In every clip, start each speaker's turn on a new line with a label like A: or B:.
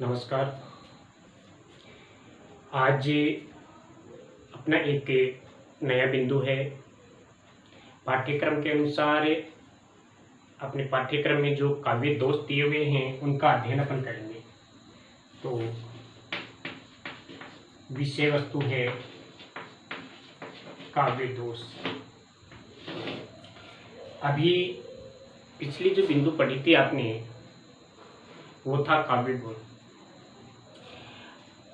A: नमस्कार। आज अपना एक नया बिंदु है। पाठ्यक्रम के अनुसार अपने पाठ्यक्रम में जो काव्य दोष दिए हुए हैं उनका अध्ययन अपन करेंगे। तो विषय वस्तु है काव्य दोष। अभी पिछली जो बिंदु पढ़ी थी आपने वो था काव्य गुण।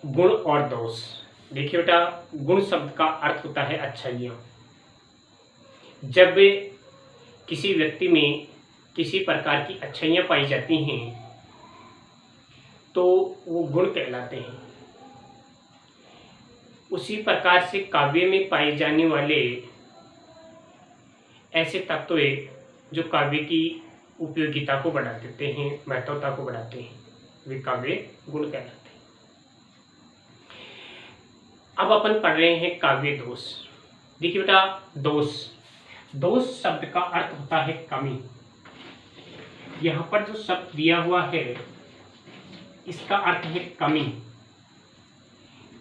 A: गुण और दोष। देखिए बेटा, गुण शब्द का अर्थ होता है अच्छाइयाँ। जब किसी व्यक्ति में किसी प्रकार की अच्छाइयाँ पाई जाती हैं तो वो गुण कहलाते हैं। उसी प्रकार से काव्य में पाए जाने वाले ऐसे तत्व जो काव्य की उपयोगिता को बढ़ा देते हैं, महत्वता को बढ़ाते हैं, वे काव्य गुण कहलाते हैं। अब अपन पढ़ रहे हैं काव्य दोष। देखिए बेटा, दोष शब्द का अर्थ होता है कमी। यहाँ पर जो शब्द दिया हुआ है इसका अर्थ है कमी,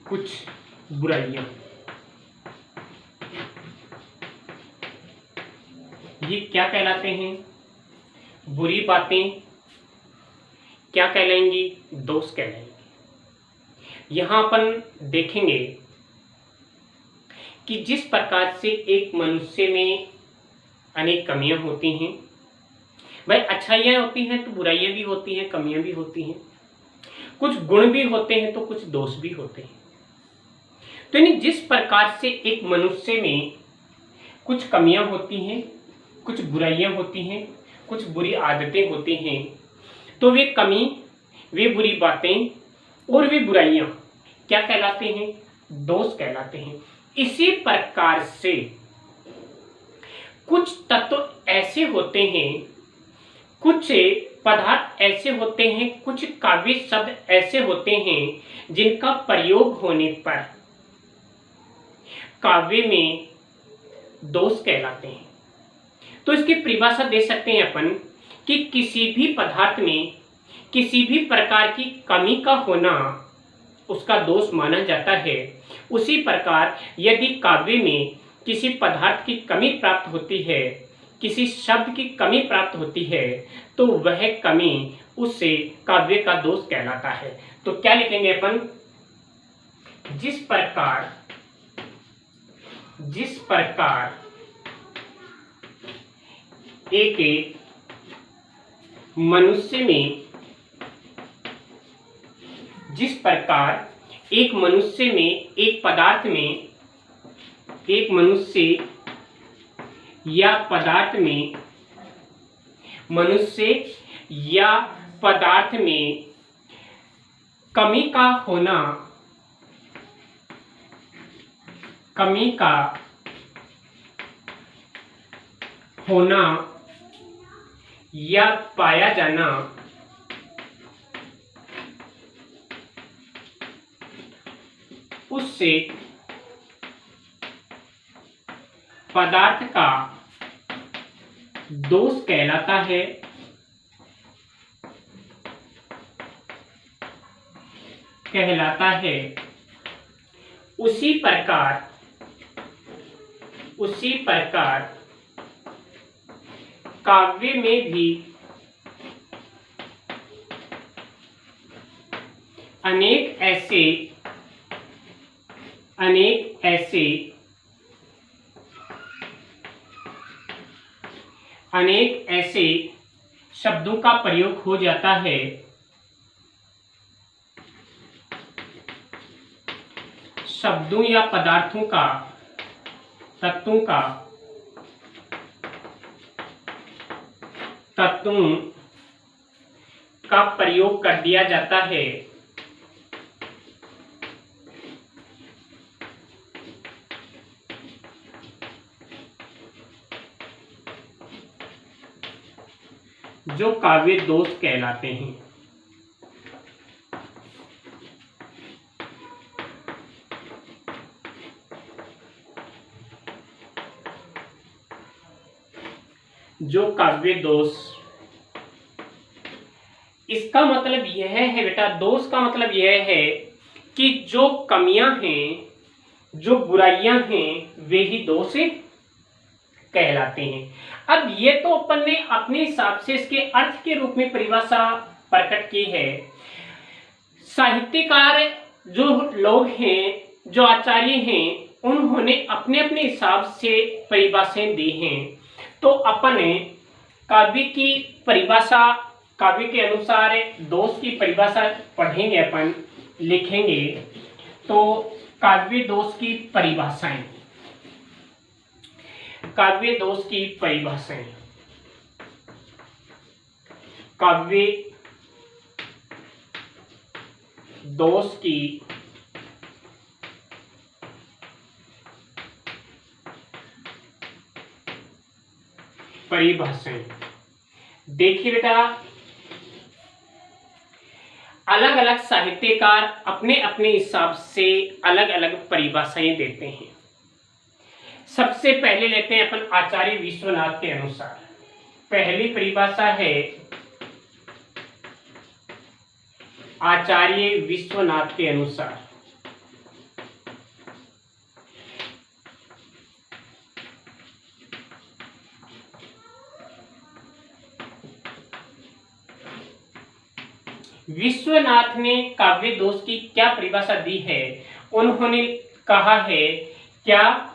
A: कुछ बुराइयां। ये क्या कहलाते हैं? बुरी बातें क्या कहलाएंगी? दोष कहलाएंगी। यहाँ अपन देखेंगे कि जिस प्रकार से एक मनुष्य में अनेक कमियां होती हैं, भाई अच्छाइयाँ होती हैं तो बुराइयां भी होती हैं, कमियां भी होती हैं, कुछ गुण भी होते हैं तो कुछ दोष भी होते हैं। तो यानी जिस प्रकार से एक मनुष्य में कुछ कमियां होती हैं, कुछ बुराइयां होती हैं, कुछ बुरी आदतें होती हैं, तो वे कमी, वे बुरी बातें और वे बुराइयां क्या कहलाते हैं? दोष कहलाते हैं। इसी प्रकार से कुछ तत्व ऐसे होते हैं, कुछ पदार्थ ऐसे होते हैं, कुछ काव्य शब्द ऐसे होते हैं जिनका प्रयोग होने पर काव्य में दोष कहलाते हैं। तो इसकी परिभाषा दे सकते हैं अपन कि किसी भी पदार्थ में किसी भी प्रकार की कमी का होना उसका दोष माना जाता है। उसी प्रकार यदि काव्य में किसी पदार्थ की कमी प्राप्त होती है, किसी शब्द की कमी प्राप्त होती है, तो वह कमी उससे काव्य का दोष कहलाता है। तो क्या लिखेंगे अपन? जिस प्रकार एक मनुष्य में, जिस प्रकार एक मनुष्य में, एक पदार्थ में, एक मनुष्य या पदार्थ में, मनुष्य या पदार्थ में कमी का होना, कमी का होना या पाया जाना उससे पदार्थ का दोष कहलाता है। उसी प्रकार काव्य में भी अनेक ऐसे शब्दों का प्रयोग हो जाता है शब्दों या पदार्थों का, तत्वों का प्रयोग कर दिया जाता है जो काव्य दोष कहलाते हैं। जो काव्य दोष इसका मतलब यह है बेटा, दोष का मतलब यह है कि जो कमियां हैं, जो बुराइयां हैं, वे ही दोष कहलाते हैं। अब ये तो अपन ने अपने हिसाब से इसके अर्थ के रूप में परिभाषा प्रकट की है। साहित्यकार जो लोग हैं, जो आचार्य हैं, उन्होंने अपने अपने हिसाब से परिभाषाएं दी हैं। तो अपन काव्य की परिभाषा, काव्य के अनुसार दोष की परिभाषा पढ़ेंगे, अपन लिखेंगे। तो काव्य दोष की परिभाषाएं, काव्य दोष की परिभाषाएं, काव्य दोष की परिभाषाएं। देखिए बेटा, अलग अलग साहित्यकार अपने अपने हिसाब से अलग अलग परिभाषाएं देते हैं। सबसे पहले लेते हैं अपन आचार्य विश्वनाथ के अनुसार। पहली परिभाषा है आचार्य विश्वनाथ के अनुसार। विश्वनाथ ने काव्य दोष की क्या परिभाषा दी है? उन्होंने कहा है क्या,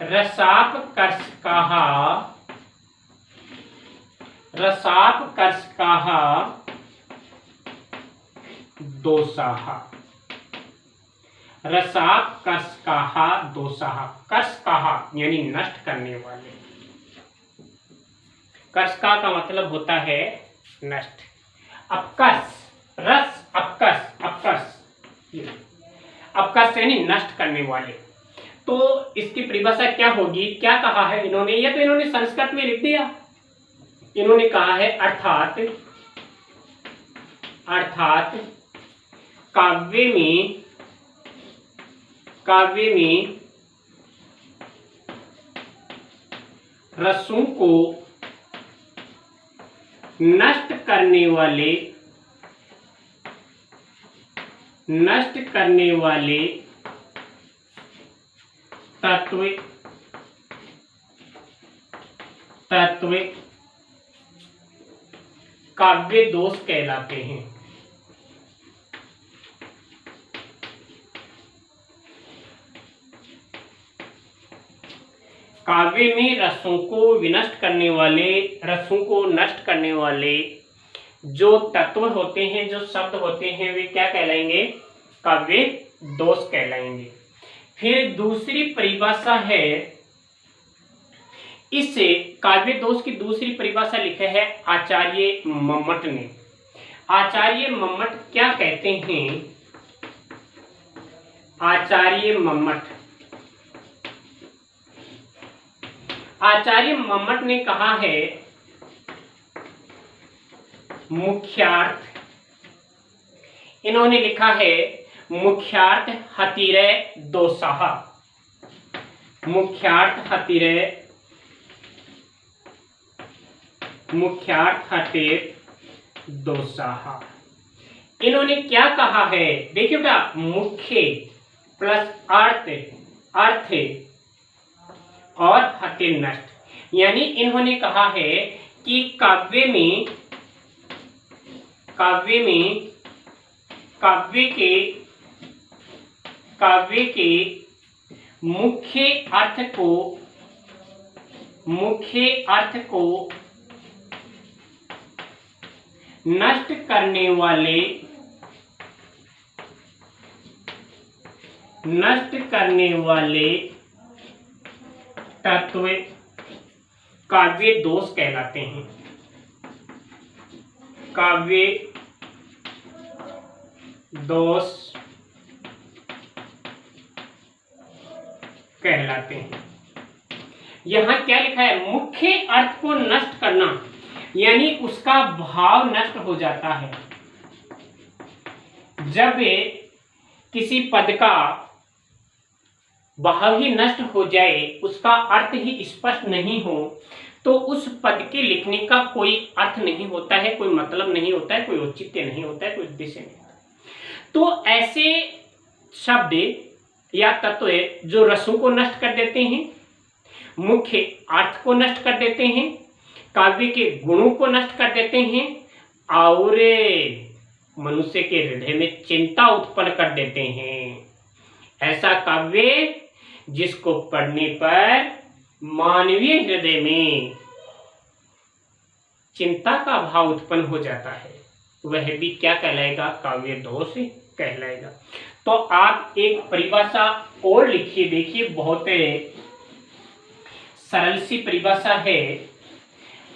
A: रसाप कर्षकाः दोषाः। रसाप कर्षकाः दोषाः। कर्षकाः यानी नष्ट करने वाले। कर्षका का मतलब होता है नष्ट। अपकर्ष, रस अपकर्ष, अपकर्ष यानी नष्ट करने वाले। तो इसकी परिभाषा क्या होगी? क्या कहा है इन्होंने? या तो इन्होंने संस्कृत में लिख दिया। इन्होंने कहा है अर्थात काव्य में रसों को नष्ट करने वाले तत्व काव्य दोष कहलाते हैं। काव्य में रसों को विनष्ट करने वाले, रसों को नष्ट करने वाले जो तत्व होते हैं, जो शब्द होते हैं, वे क्या कहलाएंगे? काव्य दोष कहलाएंगे। फिर दूसरी परिभाषा है, इस काव्य दोष की दूसरी परिभाषा लिखा है आचार्य मम्मट ने। आचार्य मम्मट क्या कहते हैं? आचार्य मम्मट ने कहा है मुख्यार्थ, इन्होंने लिखा है मुख्यार्थ हतिरे दोषाः। मुख्यार्थ हतिर दोषाः। इन्होंने क्या कहा है? देखिए बेटा, मुख्य प्लस अर्थ और हतिर नष्ट, यानी इन्होंने कहा है कि काव्य के मुख्य अर्थ को नष्ट करने वाले तत्व काव्य दोष कहलाते हैं। काव्य दोष कहलाते हैं। यहां क्या लिखा है? मुख्य अर्थ को नष्ट करना, यानी उसका भाव नष्ट हो जाता है। जब किसी पद का भाव ही नष्ट हो जाए, उसका अर्थ ही स्पष्ट नहीं हो, तो उस पद के लिखने का कोई अर्थ नहीं होता है, कोई मतलब नहीं होता है, कोई औचित्य नहीं होता है, कोई उद्देश्य नहीं होता। तो ऐसे शब्द या तत्व जो रसों को नष्ट कर देते हैं, मुख्य अर्थ को नष्ट कर देते हैं, काव्य के गुणों को नष्ट कर देते हैं और मनुष्य के हृदय में चिंता उत्पन्न कर देते हैं, ऐसा काव्य जिसको पढ़ने पर मानवीय हृदय में चिंता का भाव उत्पन्न हो जाता है, वह भी क्या कहलाएगा? काव्य दोष कहलाएगा। तो आप एक परिभाषा और लिखिए, देखिए बहुत सरल सी परिभाषा है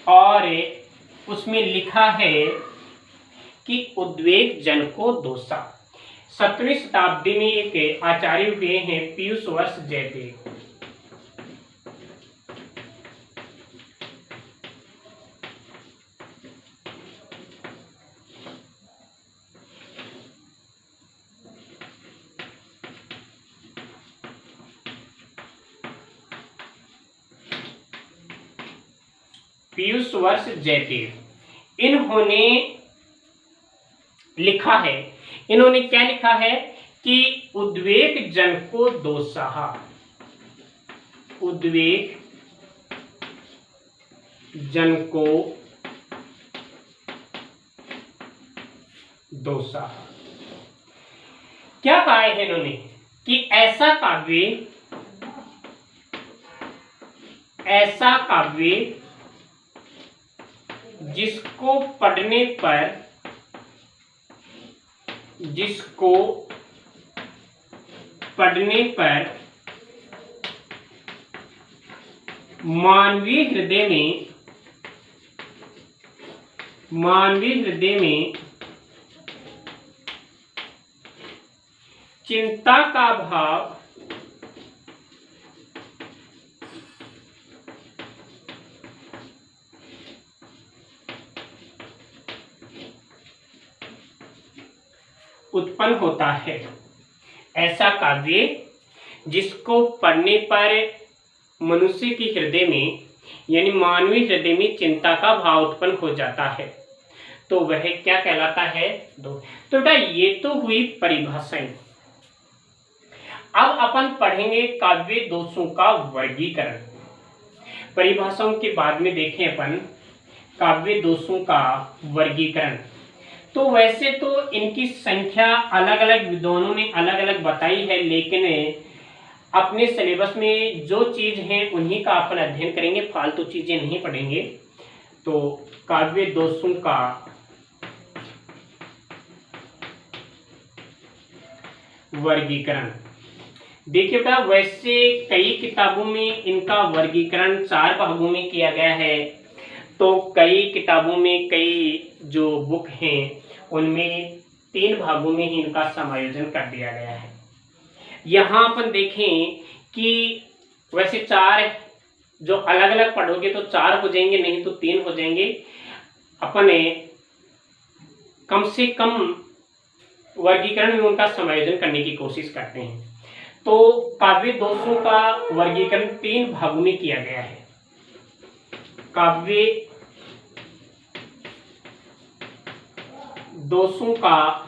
A: और उसमें लिखा है कि उद्वेग जन को दोषा। 17वीं शताब्दी में एक आचार्य हुए हैं पीयूष वर्ष जयदेव। पीयूष वर्ष जयदेव, इन्होंने लिखा है, इन्होंने क्या लिखा है कि उद्वेग जन को दोषा, उद्वेग जन को दोषा। क्या कहा है इन्होंने कि ऐसा काव्य जिसको पढ़ने पर मानवीय हृदय में चिंता का भाव उत्पन्न होता है, ऐसा काव्य जिसको पढ़ने पर मनुष्य के हृदय में यानी मानवीय हृदय में चिंता का भाव उत्पन्न हो जाता है, तो वह क्या कहलाता है? दोष। तो बेटा ये तो हुई परिभाषाएं। अब अपन पढ़ेंगे काव्य दोषों का वर्गीकरण। परिभाषाओं के बाद में देखें अपन काव्य दोषों का वर्गीकरण। तो वैसे तो इनकी संख्या अलग अलग विद्वानों ने अलग अलग बताई है, लेकिन अपने सिलेबस में जो चीज है उन्हीं का अपन अध्ययन करेंगे, फालतू चीजें नहीं पढ़ेंगे। तो काव्य दोषों का वर्गीकरण देखिए बेटा, वैसे कई किताबों में इनका वर्गीकरण 4 भागों में किया गया है, तो कई किताबों में कई जो बुक हैं उनमें 3 भागों में ही इनका समायोजन कर दिया गया है। यहाँ अपन देखें कि वैसे 4 जो अलग अलग पढ़ोगे तो 4 हो जाएंगे, नहीं तो 3 हो जाएंगे। अपने कम से कम वर्गीकरण में उनका समायोजन करने की कोशिश करते हैं। तो काव्य दोषों का वर्गीकरण 3 भागों में किया गया है। काव्य दोषों का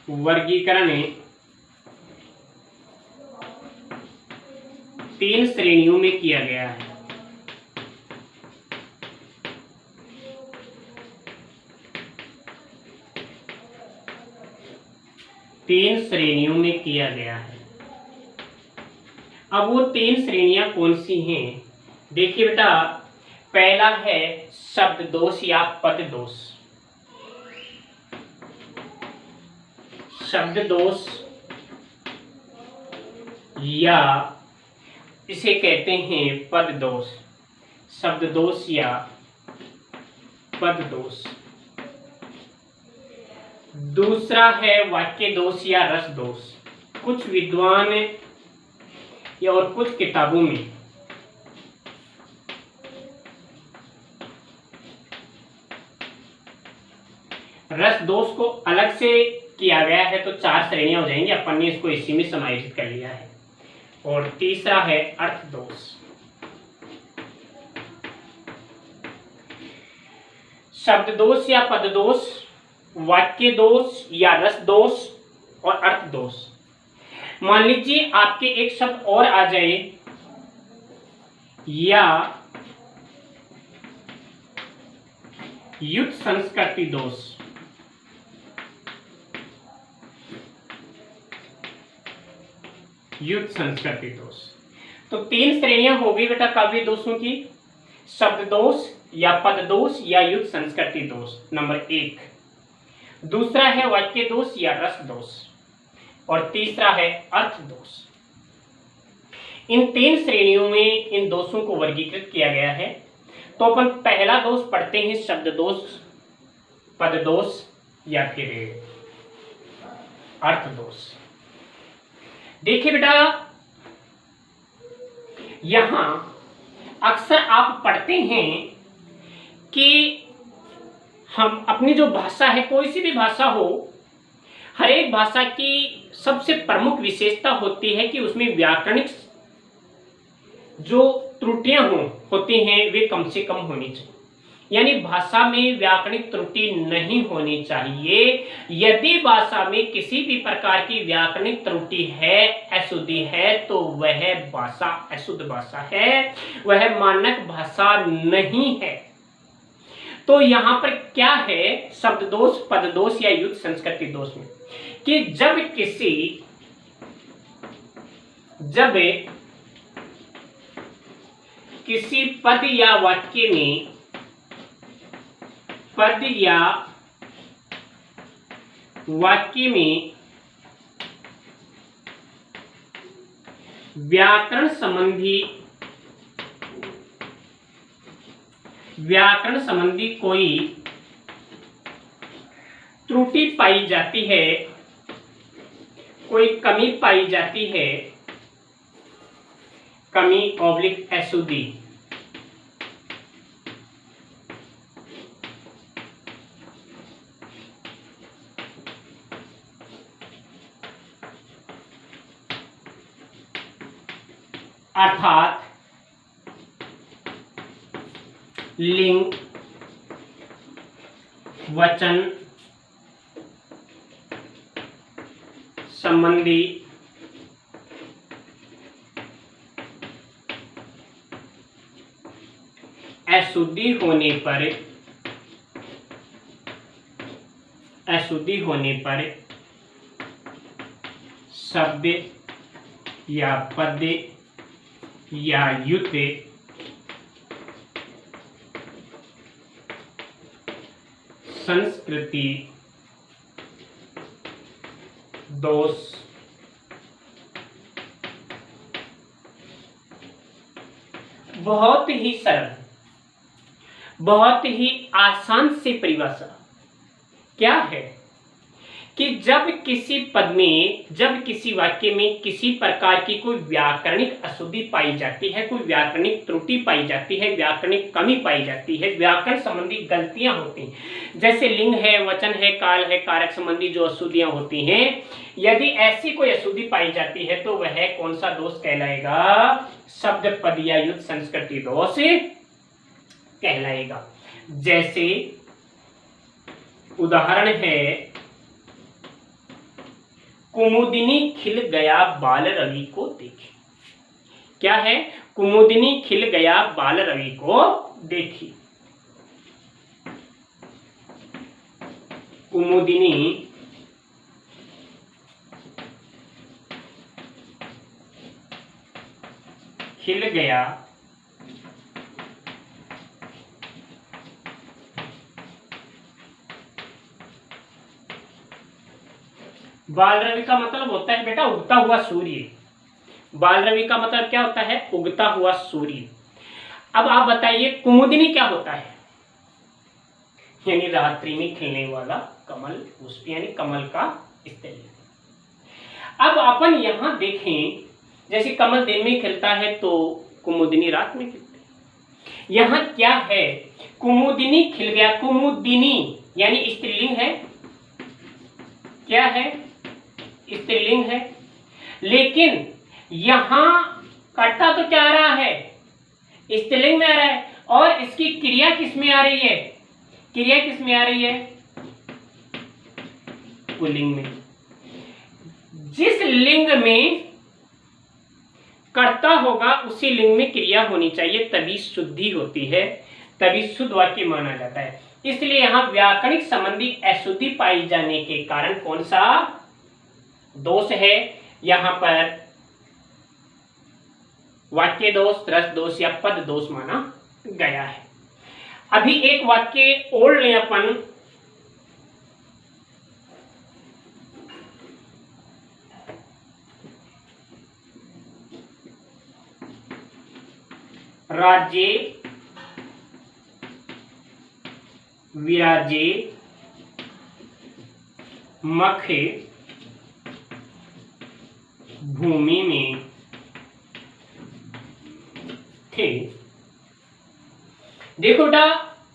A: वर्गीकरण 3 श्रेणियों में किया गया है। तीन श्रेणियों में किया गया है। अब वो 3 श्रेणियां कौन सी हैं? देखिए बेटा, पहला है शब्द दोष या पद दोष। शब्द दोष या इसे कहते हैं पद दोष, शब्द दोष या पद दोष। दूसरा है वाक्य दोष या रस दोष। कुछ विद्वान या और कुछ किताबों में रस दोष को अलग से किया गया है, तो 4 श्रेणियां हो जाएंगी। अपन ने इसको इसी में समायोजित कर लिया है। और तीसरा है अर्थ दोष। शब्द दोष या पद दोष, वाक्य दोष या रस दोष और अर्थ दोष। मान लीजिए आपके एक शब्द और आ जाए, या युक्त संस्कृति दोष। युक्त संस्कृति दोष। तो 3 श्रेणियां होगी बेटा काव्य दोषों की, शब्द दोष या पद दोष या युक्त संस्कृति दोष नंबर 1, दूसरा है वाक्य दोष या रस दोष और तीसरा है अर्थ दोष। इन 3 श्रेणियों में इन दोषों को वर्गीकृत किया गया है। तो अपन पहला दोष पढ़ते हैं शब्द दोष, पद दोष या फिर अर्थ दोष। देखिए बेटा, यहां अक्सर आप पढ़ते हैं कि हम अपनी जो भाषा है, कोई सी भी भाषा हो, हर एक भाषा की सबसे प्रमुख विशेषता होती है कि उसमें व्याकरणिक जो त्रुटियां होती हैं वे कम से कम होनी चाहिए। यानी भाषा में व्याकरणिक त्रुटि नहीं होनी चाहिए। यदि भाषा में किसी भी प्रकार की व्याकरणिक त्रुटि है, अशुद्धि है, तो वह भाषा अशुद्ध भाषा है, वह मानक भाषा नहीं है। तो यहां पर क्या है शब्द दोष, पद दोष या युक्त संस्कृति दोष में, कि जब किसी पद या वाक्य में व्याकरण संबंधी कोई त्रुटि पाई जाती है, कोई कमी पाई जाती है, कमी ऑब्लिक अशुद्धि, अर्थात लिंग, वचन संबंधी अशुद्धि होने पर शब्द या पद या युक्त संस्कृति दोष बहुत ही सरल, बहुत ही आसान से परिभाषा क्या है कि जब किसी पद में, जब किसी वाक्य में किसी प्रकार की कोई व्याकरणिक अशुद्धि पाई जाती है, कोई व्याकरणिक त्रुटि पाई जाती है, व्याकरणिक कमी पाई जाती है, व्याकरण संबंधी गलतियां होती हैं, जैसे लिंग है, वचन है, काल है, कारक संबंधी जो अशुद्धियां होती हैं, यदि ऐसी कोई अशुद्धि पाई जाती है तो वह कौन सा दोष कहलाएगा? शब्द पद या युक्त संस्कृति दोष कहलाएगा। जैसे उदाहरण है, कुमुदिनी खिल गया बाल रवि को देखी। क्या है? कुमुदिनी खिल गया बाल रवि को देखी। कुमुदिनी खिल गया बाल रवि का मतलब होता है बेटा उगता हुआ सूर्य। बाल रवि का मतलब क्या होता है? उगता हुआ सूर्य। अब आप बताइए कुमुदिनी क्या होता है? यानी रात्रि में खिलने वाला कमल पुष्प, यानी कमल का स्त्री। अब अपन यहां देखें, जैसे कमल दिन में खिलता है तो कुमुदिनी रात में खिलती है। यहां क्या है? कुमुदिनी खिल गया। कुमुदिनी यानी स्त्रीलिंग है। क्या है? स्त्रीलिंग है। लेकिन यहां कर्ता तो क्या आ रहा है, स्त्रीलिंग में आ रहा है, और इसकी क्रिया किस में आ रही है, क्रिया किस में आ रही है, पुल्लिंग में। जिस लिंग में कर्ता होगा उसी लिंग में क्रिया होनी चाहिए, तभी शुद्धि होती है, तभी शुद्ध वाक्य माना जाता है। इसलिए यहां व्याकरणिक संबंधी अशुद्धि पाई जाने के कारण कौन सा दोष है, यहां पर वाक्य दोष, रस दोष या पद दोष माना गया है। अभी एक वाक्य और लें अपन, राज्ये विराजे मखे भूमि में थे। देखो बेटा,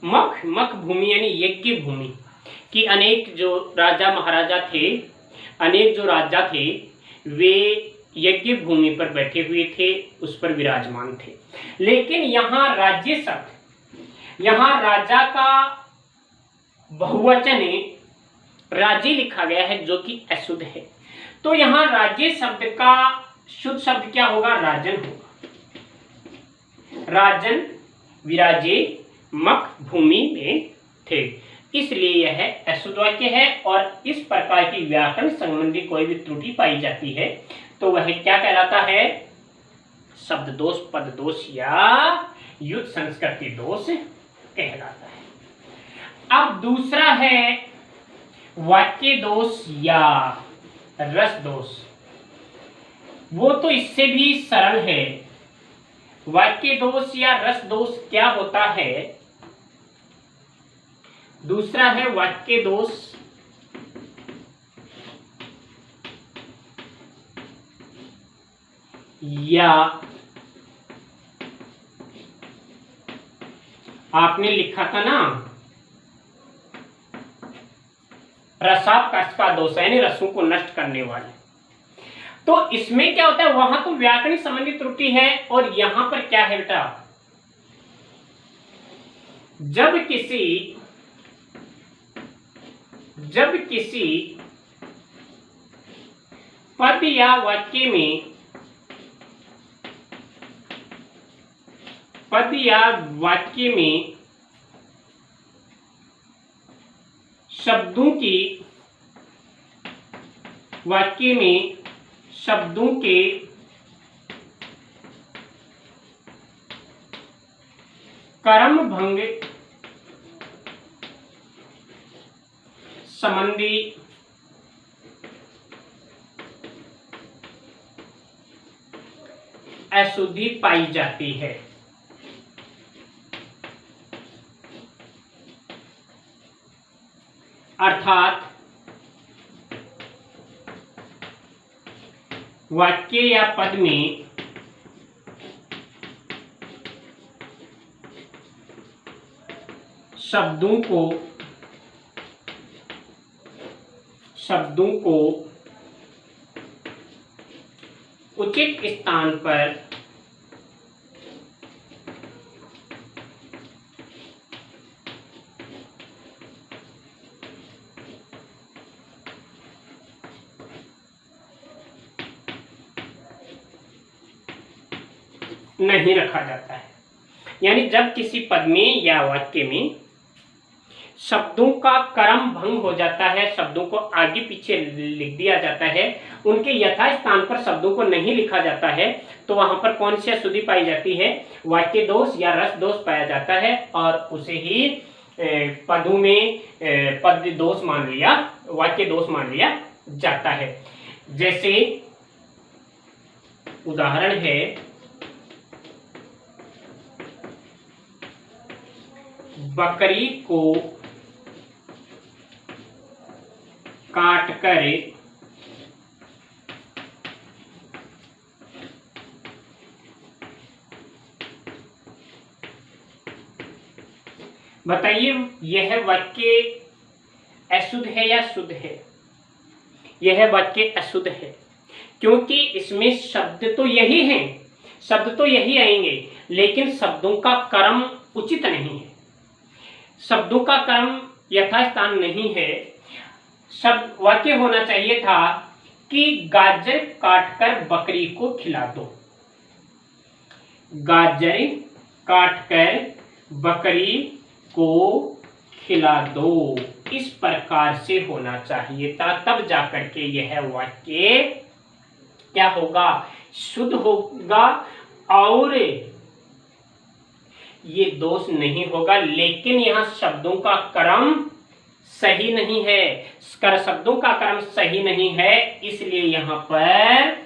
A: मख भूमि यानी यज्ञ भूमि कि अनेक जो राजा महाराजा थे, अनेक जो राजा थे, वे यज्ञ भूमि पर बैठे हुए थे, उस पर विराजमान थे। लेकिन यहां राज्य शब्द, यहां राजा का बहुवचन राज्य लिखा गया है जो कि अशुद्ध है। तो यहां राज्य शब्द का शुद्ध शब्द क्या होगा, राजन होगा। राजन विराजे मख भूमि में थे, इसलिए यह अशुद्ध वाक्य है। और इस प्रकार की व्याकरण संबंधी कोई भी त्रुटि पाई जाती है तो वह क्या कहलाता है, शब्द दोष, पद दोष या युक्त संस्कृति दोष कहलाता है। अब दूसरा है वाक्य दोष या रस दोष। वो तो इससे भी सरल है। वाक्य दोष या रस दोष क्या होता है, दूसरा है वाक्य दोष या आपने लिखा था ना रसापकर्ष का दोष, यानी रसों को नष्ट करने वाले। तो इसमें क्या होता है, वहां तो व्याकरणिक संबंधी त्रुटि है, और यहां पर क्या है बेटा, जब किसी पद या वाक्य में शब्दों के कर्म भंग संबंधी अशुद्धि पाई जाती है। अर्थात वाक्य या पद में शब्दों को उचित स्थान पर नहीं रखा जाता है। यानी जब किसी पद में या वाक्य में शब्दों का क्रम भंग हो जाता है, शब्दों को आगे पीछे लिख दिया जाता है, उनके यथास्थान पर शब्दों को नहीं लिखा जाता है, तो वहां पर कौन सी अशुद्धि पाई जाती है, वाक्य दोष या रस दोष पाया जाता है, और उसे ही पदों में पद दोष मान लिया, वाक्य दोष मान लिया जाता है। जैसे उदाहरण है, बकरी को काटकर बताइए यह वाक्य अशुद्ध है या शुद्ध है? यह वाक्य अशुद्ध है। क्योंकि इसमें शब्द तो यही हैं, शब्द तो यही आएंगे, लेकिन शब्दों का क्रम उचित नहीं है, शब्दों का क्रम यथास्थान नहीं है। शब्द वाक्य होना चाहिए था कि गाजर काटकर बकरी को खिला दो, गाजर काटकर बकरी को खिला दो, इस प्रकार से होना चाहिए था, तब जाकर के यह वाक्य क्या होगा, शुद्ध होगा और ये दोष नहीं होगा। लेकिन यहां शब्दों का क्रम सही नहीं है, शब्दों का क्रम सही नहीं है, इसलिए यहां पर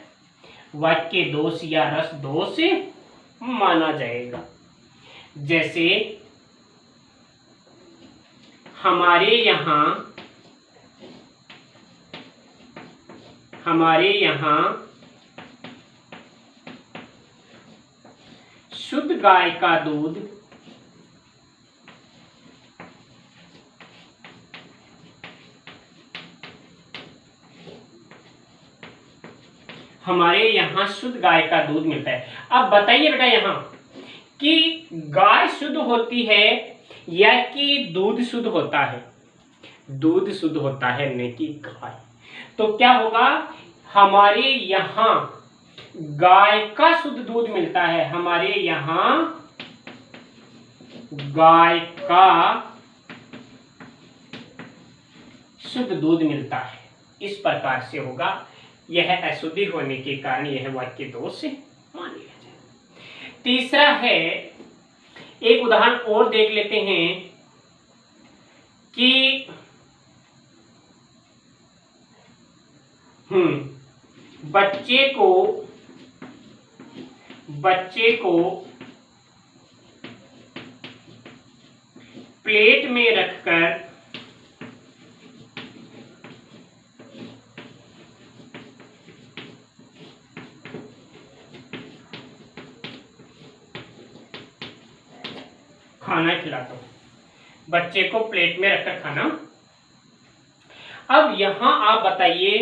A: वाक्य दोष या रस दोष माना जाएगा। जैसे हमारे यहाँ शुद्ध गाय का दूध हमारे यहाँ शुद्ध गाय का दूध मिलता है। अब बताइए बेटा यहाँ कि गाय शुद्ध होती है या कि दूध शुद्ध होता है? दूध शुद्ध होता है, नहीं कि गाय। तो क्या होगा, हमारे यहाँ गाय का शुद्ध दूध मिलता है, हमारे यहाँ गाय का शुद्ध दूध मिलता है, इस प्रकार से होगा। यह अशुद्धि होने के कारण यह वाक्य दोष मान लिया जाए। तीसरा है, एक उदाहरण और देख लेते हैं कि बच्चे को प्लेट में रखकर खाना खिलाता हूं, बच्चे को प्लेट में रखकर खाना। अब यहां आप बताइए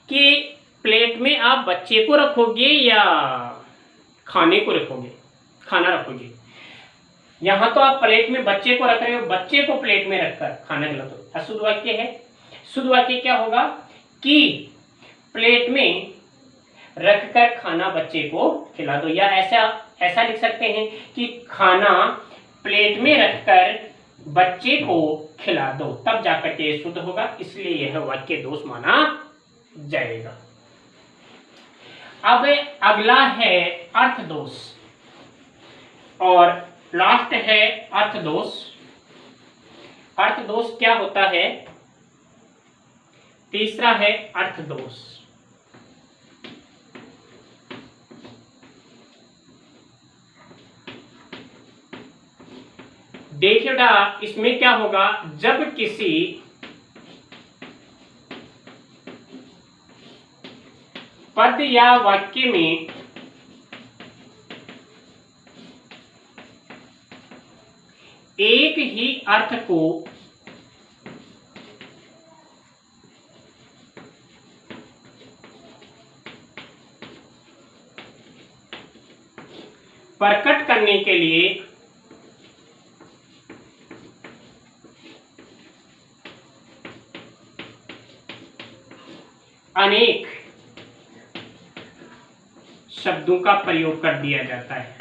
A: कि प्लेट में आप बच्चे को रखोगे या खाने को रखोगे, खाना रखोगे? यहां तो आप प्लेट में बच्चे को रख रहे हो, बच्चे को प्लेट में रखकर खाना खिला दो, अशुद्ध वाक्य है। शुद्ध वाक्य क्या होगा कि प्लेट में रखकर खाना बच्चे को खिला दो, या ऐसा लिख सकते हैं कि खाना प्लेट में रखकर बच्चे को खिला दो, तब जाकर के शुद्ध होगा, इसलिए यह वाक्य दोष माना जाएगा। अब अगला है अर्थ दोष और लास्ट है अर्थ दोष। अर्थ दोष क्या होता है? तीसरा है अर्थ दोष। देखिए बेटा, इसमें क्या होगा, जब किसी पद या वाक्य में एक ही अर्थ को प्रकट करने के लिए अनेक शब्दों का प्रयोग कर दिया जाता है।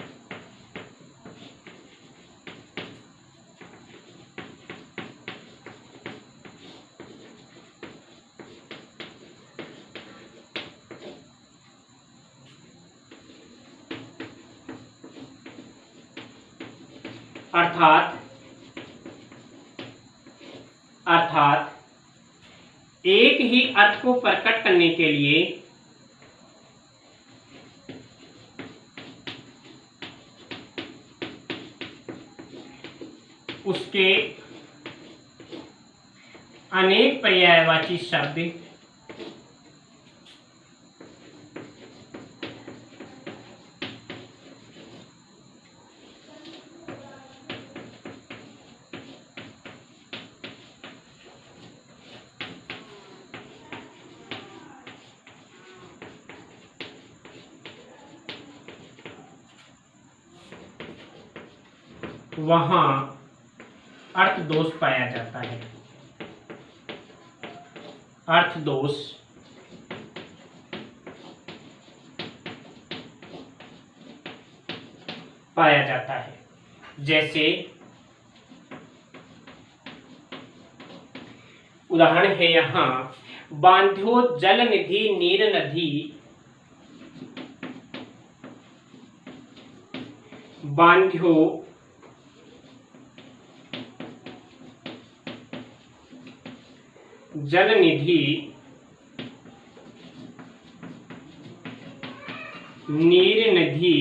A: अर्थात एक ही अर्थ को प्रकट करने के लिए उसके अनेक पर्यायवाची शब्द वहां अर्थ दोष पाया जाता है। अर्थ दोष पाया जाता है। जैसे उदाहरण है यहां, बांध्यो जल निधि नीर नदी, बांध्यो जल निधि नीर नदी,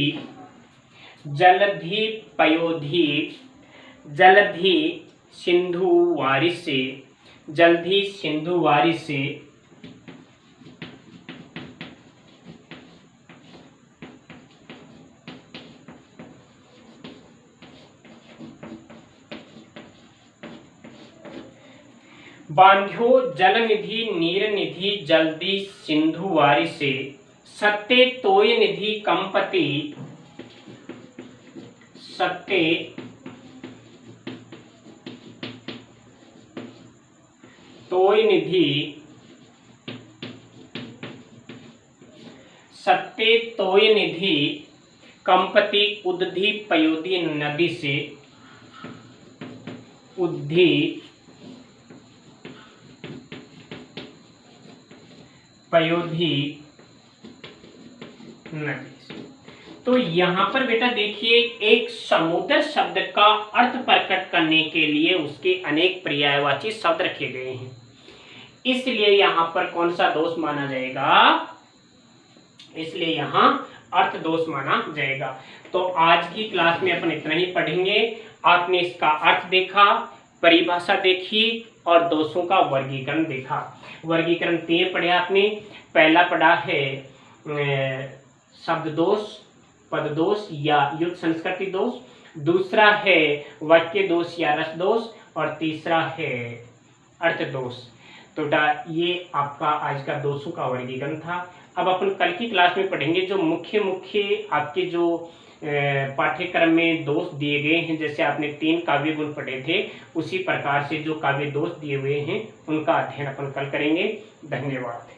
A: जलधि पयोधि, जलधि सिंधु वारिस से, जलधि सिंधु वारिस से, बांध्यो जल निधि नीर निधि जलधि सिंधु वारिस से, सत्ते तोय निधि कंपति, सत्ते तोय निधि, सत्ते तोय निधि कंपति उद्धि पयोधि नदी से, उद्धि पयोधि नदी से। तो यहां पर बेटा देखिए, एक समुद्र शब्द का अर्थ प्रकट करने के लिए उसके अनेक पर्यायवाची शब्द रखे गए हैं, इसलिए यहां पर कौन सा दोष माना जाएगा, इसलिए यहां अर्थ दोष माना जाएगा। तो आज की क्लास में अपन इतना ही पढ़ेंगे। आपने इसका अर्थ देखा, परिभाषा देखी और दोषों का वर्गीकरण देखा। वर्गीकरण 3 पढ़े आपने। पहला पढ़ा है शब्द दोष, पद दोष या युक्त संस्कृति दोष, दूसरा है वाक्य दोष या रस दोष, और तीसरा है अर्थ दोष। तो ये आपका आज का दोषों का वर्गीकरण था। अब अपन कल की क्लास में पढ़ेंगे जो मुख्य आपके जो पाठ्यक्रम में दोष दिए गए हैं। जैसे आपने 3 काव्य गुण पढ़े थे, उसी प्रकार से जो काव्य दोष दिए हुए हैं उनका अध्ययन अपन कल करेंगे। धन्यवाद।